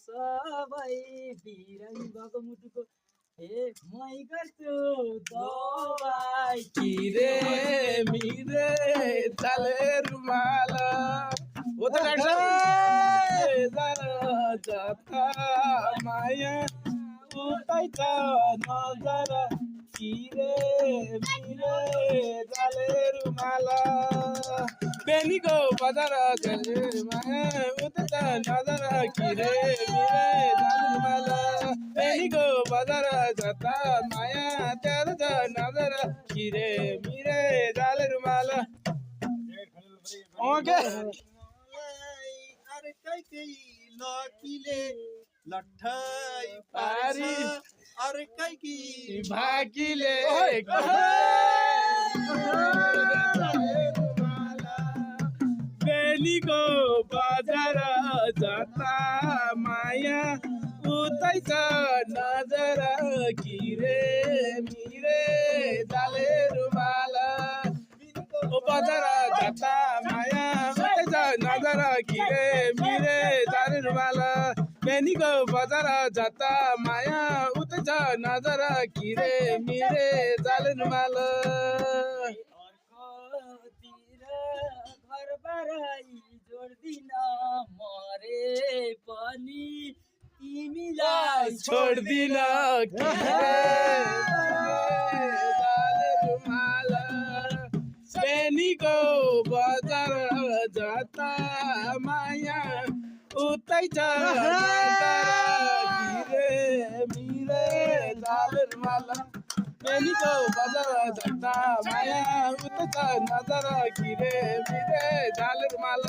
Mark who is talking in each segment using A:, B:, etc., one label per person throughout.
A: सबै बिरामी भएको मुटुको हे मै गर्छु दबाई
B: किरे मिरे चले रुमाल हो त डाक्टर जता माया उतै छ नजर किरे मिरे चले रुमाल बेनीको बजार चले माया उतै छ नजर किरे मिरे चले रुमाल बेनीको बजार जता माया तेरो छ नजर किरे मिरे चले रुमाल ओके
C: अर्कैकै लकीले लट्ठाई
B: पारी
C: अर्कैकै
B: भाकीले बेनीको बजार जता माया उतै छ नजर किरे मिरे जाले रुमाल ओ बजार जता माया उतै छ नजर किरे मिरे जाले रुमाल बेनीको बजार जता माया उतै छ नजर किरे मिरे जाले रुमाल
A: अर्कोतिर घर बाराई जोड्दिन मरे पनि तिमीलाई
B: छोड्दिन किरे जाले रुमाल बेनीको बजार जता माया उतै छ किरे मिरे जाले रुमाल बेनीको बजार जता माया उतै छ नजर किरे मिरे जाले रुमाल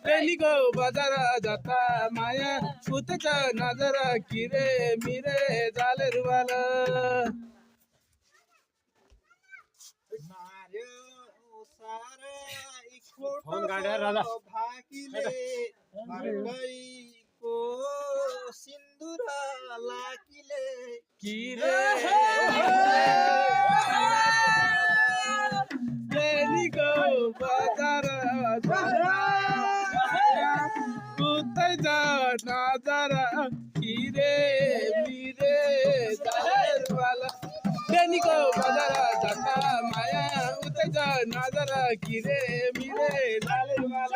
B: बेनीको बजार जता माया उतै छ नजर किरे मिरे जाले रुमाल
C: मार्यो सारै खोट
B: फोन काटेर राजा।
C: भाकीले अर्कैको सिन्दुर लाकीले
B: किरे बेनीको बजार उतै छ नजर किरे मिरे जाले रुमाल बेनीको बजार जता माया उतै छ नजर किरे मिरे जाले रुमाल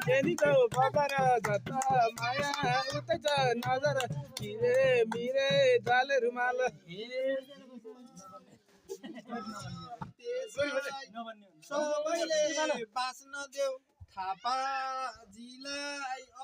B: बेनीको बजार जता माया उतै छ नजर किरे मिरे जाले रुमाल
C: त्यसलाई सबैले बाँच्न देऊ थापाजीलाई